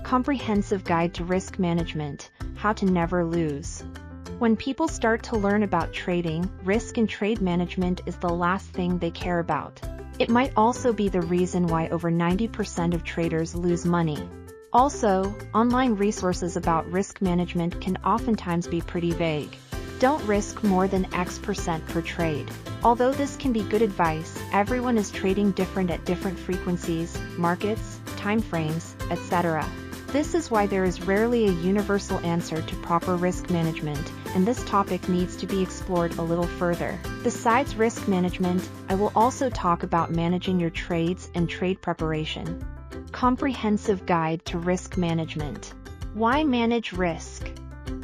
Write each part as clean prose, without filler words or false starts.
Comprehensive Guide to Risk Management, How to Never Lose. When people start to learn about trading, risk and trade management is the last thing they care about. It might also be the reason why over 90% of traders lose money. Also, online resources about risk management can oftentimes be pretty vague. Don't risk more than X% per trade. Although this can be good advice, everyone is trading different at different frequencies, markets, time frames, etc. This is why there is rarely a universal answer to proper risk management, and this topic needs to be explored a little further. Besides risk management, I will also talk about managing your trades and trade preparation. Comprehensive Guide to Risk Management. Why manage risk?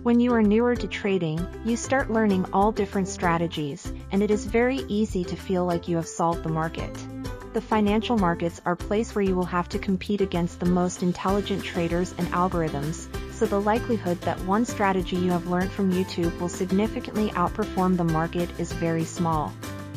When you are newer to trading, you start learning all different strategies, and it is very easy to feel like you have solved the market. The financial markets are a place where you will have to compete against the most intelligent traders and algorithms, so the likelihood that one strategy you have learned from YouTube will significantly outperform the market is very small.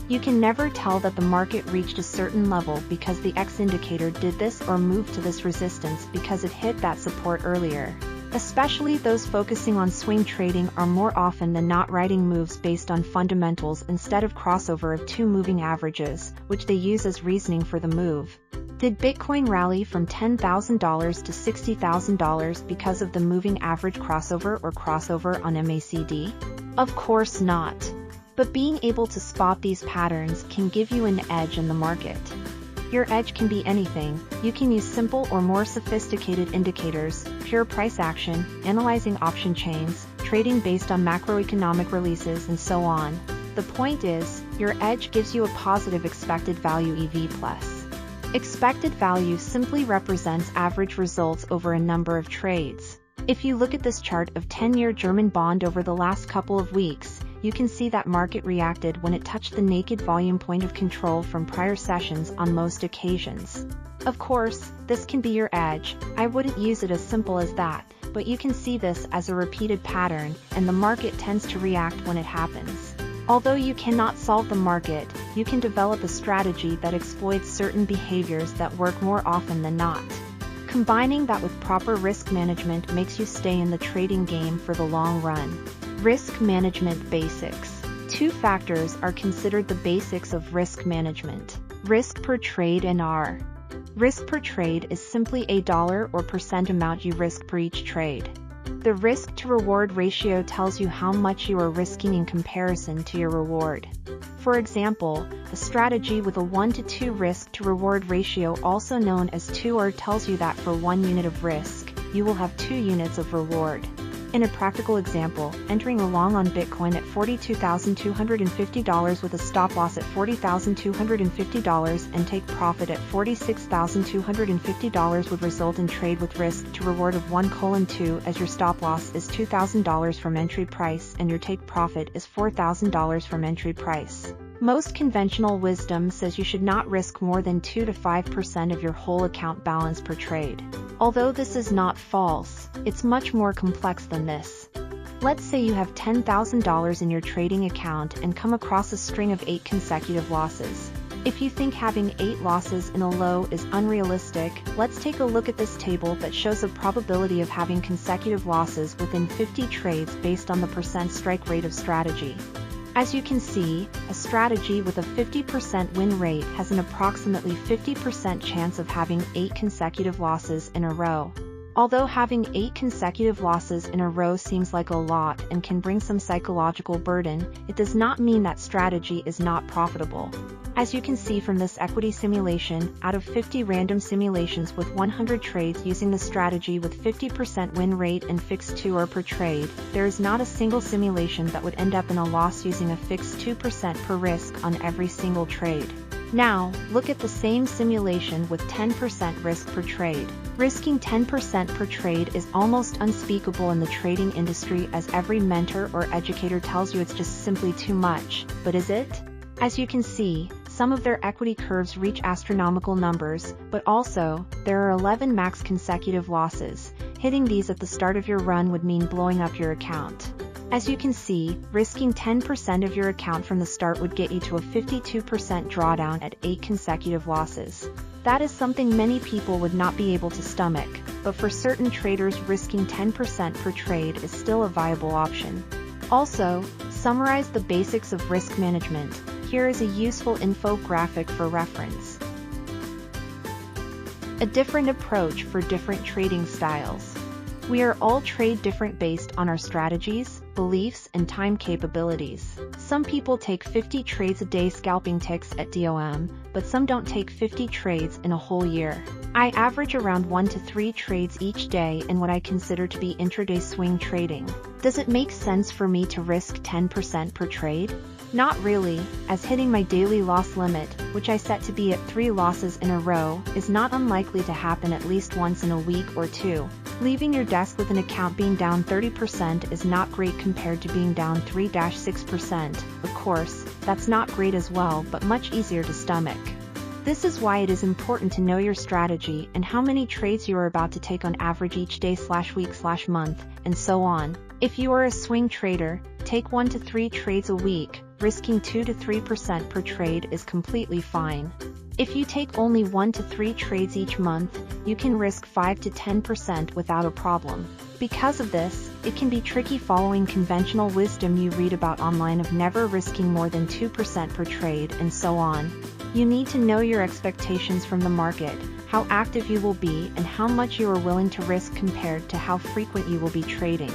You can never tell that the market reached a certain level because the X indicator did this or moved to this resistance because it hit that support earlier. Especially those focusing on swing trading are more often than not writing moves based on fundamentals instead of crossover of two moving averages, which they use as reasoning for the move. Did Bitcoin rally from $10,000 to $60,000 because of the moving average crossover or crossover on MACD? Of course not. But being able to spot these patterns can give you an edge in the market. Your edge can be anything. You can use simple or more sophisticated indicators, pure price action, analyzing option chains, trading based on macroeconomic releases, and so on. The point is, your edge gives you a positive expected value EV+. Expected value simply represents average results over a number of trades. If you look at this chart of 10-year German bond over the last couple of weeks, you can see that market reacted when it touched the naked volume point of control from prior sessions on most occasions. Of course, this can be your edge. I wouldn't use it as simple as that, but you can see this as a repeated pattern, and the market tends to react when it happens. Although you cannot solve the market, you can develop a strategy that exploits certain behaviors that work more often than not. Combining that with proper risk management makes you stay in the trading game for the long run. Risk management basics. Two factors are considered the basics of risk management: risk per trade and R. Risk per trade is simply a dollar or percent amount you risk per each trade. The risk to reward ratio tells you how much you are risking in comparison to your reward. For example, a strategy with a 1 to 2 risk to reward ratio, also known as 2R, tells you that for 1 unit of risk, you will have 2 units of reward. In a practical example, entering a long on Bitcoin at $42,250 with a stop loss at $40,250 and take profit at $46,250 would result in trade with risk to reward of 1:2, as your stop loss is $2,000 from entry price and your take profit is $4,000 from entry price. Most conventional wisdom says you should not risk more than 2 to 5% of your whole account balance per trade. Although this is not false, it's much more complex than this. Let's say you have $10,000 in your trading account and come across a string of 8 consecutive losses. If you think having 8 losses in a low is unrealistic, let's take a look at this table that shows a probability of having consecutive losses within 50 trades based on the percent strike rate of strategy. As you can see, a strategy with a 50% win rate has an approximately 50% chance of having 8 consecutive losses in a row. Although having 8 consecutive losses in a row seems like a lot and can bring some psychological burden, it does not mean that strategy is not profitable. As you can see from this equity simulation, out of 50 random simulations with 100 trades using the strategy with 50% win rate and fixed 2R per trade, there is not a single simulation that would end up in a loss using a fixed 2% per risk on every single trade. Now, look at the same simulation with 10% risk per trade. Risking 10% per trade is almost unspeakable in the trading industry, as every mentor or educator tells you it's just simply too much, but is it? As you can see, some of their equity curves reach astronomical numbers, but also, there are 11 max consecutive losses. Hitting these at the start of your run would mean blowing up your account. As you can see, risking 10% of your account from the start would get you to a 52% drawdown at 8 consecutive losses. That is something many people would not be able to stomach. but for certain traders risking 10% per trade is still a viable option. Also, summarize the basics of risk management. Here is a useful infographic for reference. A different approach for different trading styles. We are all trade different based on our strategies, beliefs, and time capabilities. Some people take 50 trades a day scalping ticks at DOM, but some don't take 50 trades in a whole year. I average around 1 to 3 trades each day in what I consider to be intraday swing trading. Does it make sense for me to risk 10% per trade? Not really, as hitting my daily loss limit, which I set to be at 3 losses in a row, is not unlikely to happen at least once in a week or two. Leaving your desk with an account being down 30% is not great compared to being down 3-6%. Of course, that's not great as well, but much easier to stomach. This is why it is important to know your strategy and how many trades you are about to take on average each day/week/month, and so on. If you are a swing trader, take 1 to 3 trades a week. Risking 2 to 3% per trade is completely fine. If you take only 1 to 3 trades each month, you can risk 5 to 10% without a problem. Because of this, it can be tricky following conventional wisdom you read about online of never risking more than 2% per trade and so on. You need to know your expectations from the market, how active you will be, and how much you are willing to risk compared to how frequent you will be trading.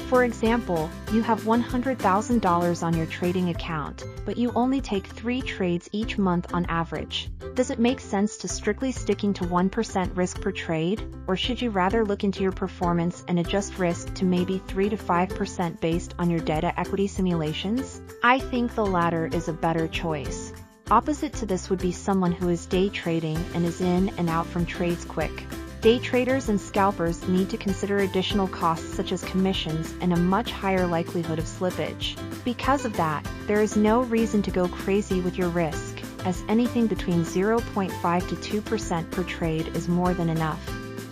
For example, you have $100,000 on your trading account, but you only take 3 trades each month on average. Does it make sense to strictly sticking to 1% risk per trade, or should you rather look into your performance and adjust risk to maybe 3 to 5% based on your data equity simulations? I think the latter is a better choice. Opposite to this would be someone who is day trading and is in and out from trades quick. Day traders and scalpers need to consider additional costs such as commissions and a much higher likelihood of slippage. Because of that, there is no reason to go crazy with your risk, as anything between 0.5 to 2% per trade is more than enough.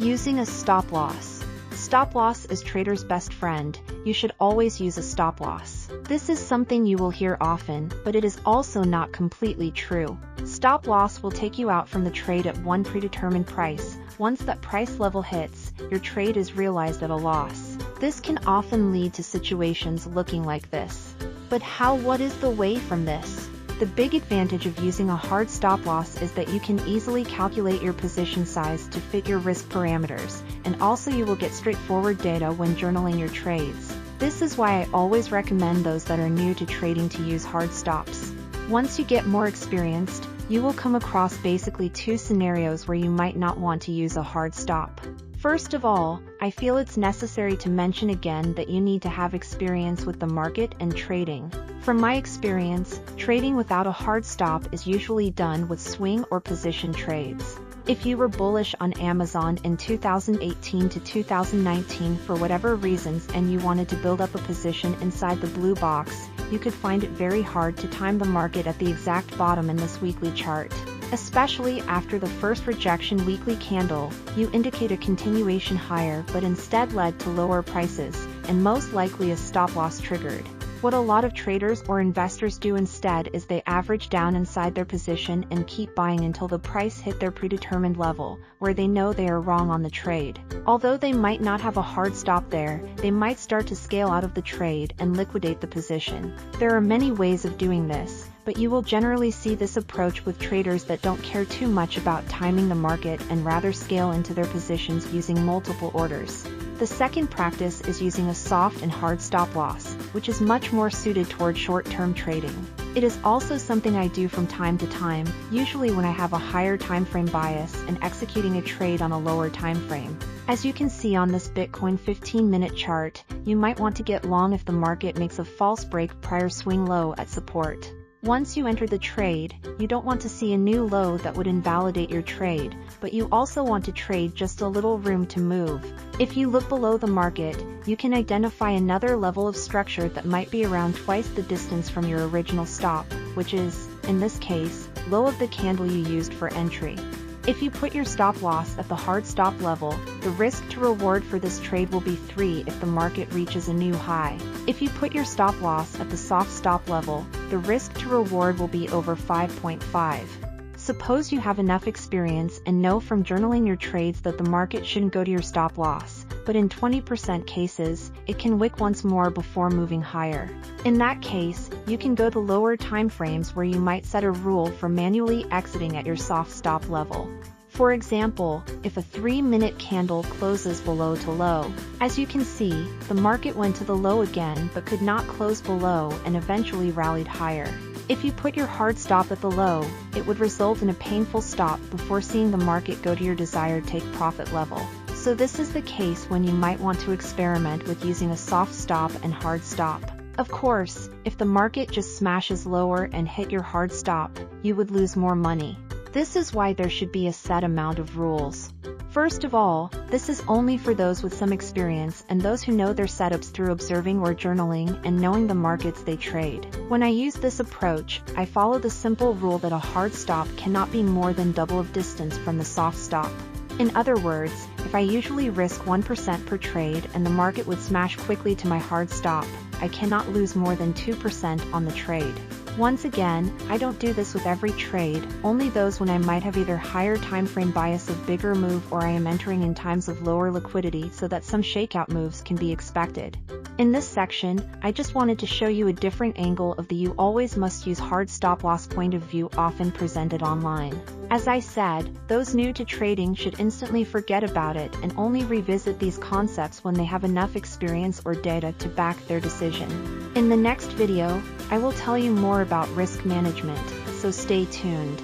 Using a stop loss. Stop loss is trader's best friend. You should always use a stop loss. This is something you will hear often, but it is also not completely true. Stop loss will take you out from the trade at one predetermined price. Once that price level hits, your trade is realized at a loss. This can often lead to situations looking like this. But what is the way from this? The big advantage of using a hard stop loss is that you can easily calculate your position size to fit your risk parameters, and also you will get straightforward data when journaling your trades. This is why I always recommend those that are new to trading to use hard stops. Once you get more experienced, you will come across basically 2 scenarios where you might not want to use a hard stop. First of all, I feel it's necessary to mention again that you need to have experience with the market and trading. From my experience, trading without a hard stop is usually done with swing or position trades. If you were bullish on Amazon in 2018 to 2019 for whatever reasons and you wanted to build up a position inside the blue box, you could find it very hard to time the market at the exact bottom in this weekly chart. Especially after the first rejection weekly candle, you indicate a continuation higher but instead led to lower prices, and most likely a stop loss triggered. What a lot of traders or investors do instead is they average down inside their position and keep buying until the price hit their predetermined level, where they know they are wrong on the trade. Although they might not have a hard stop there, they might start to scale out of the trade and liquidate the position. There are many ways of doing this, but you will generally see this approach with traders that don't care too much about timing the market and rather scale into their positions using multiple orders. The second practice is using a soft and hard stop loss, which is much more suited toward short-term trading. It is also something I do from time to time, usually when I have a higher time frame bias and executing a trade on a lower time frame. As you can see on this Bitcoin 15-minute chart, you might want to get long if the market makes a false break prior swing low at support. Once you enter the trade, you don't want to see a new low that would invalidate your trade, but you also want to trade just a little room to move. If you look below the market, you can identify another level of structure that might be around twice the distance from your original stop, which is, in this case, low of the candle you used for entry. If you put your stop loss at the hard stop level, the risk to reward for this trade will be 3 if the market reaches a new high. If you put your stop loss at the soft stop level, the risk to reward will be over 5.5. Suppose you have enough experience and know from journaling your trades that the market shouldn't go to your stop loss, but in 20% cases, it can wick once more before moving higher. In that case, you can go to lower time frames where you might set a rule for manually exiting at your soft stop level. For example, if a 3-minute candle closes below to low, as you can see, the market went to the low again but could not close below and eventually rallied higher. If you put your hard stop at the low, it would result in a painful stop before seeing the market go to your desired take profit level. So this is the case when you might want to experiment with using a soft stop and hard stop. Of course, if the market just smashes lower and hit your hard stop, you would lose more money. This is why there should be a set amount of rules. First of all, this is only for those with some experience and those who know their setups through observing or journaling and knowing the markets they trade. When I use this approach, I follow the simple rule that a hard stop cannot be more than double of distance from the soft stop. In other words, if I usually risk 1% per trade and the market would smash quickly to my hard stop, I cannot lose more than 2% on the trade. Once again, I don't do this with every trade, only those when I might have either higher timeframe bias of bigger move or I am entering in times of lower liquidity so that some shakeout moves can be expected. In this section, I just wanted to show you a different angle of the you always must use hard stop loss point of view often presented online. As I said, those new to trading should instantly forget about it and only revisit these concepts when they have enough experience or data to back their decision. In the next video, I will tell you more about risk management, so stay tuned.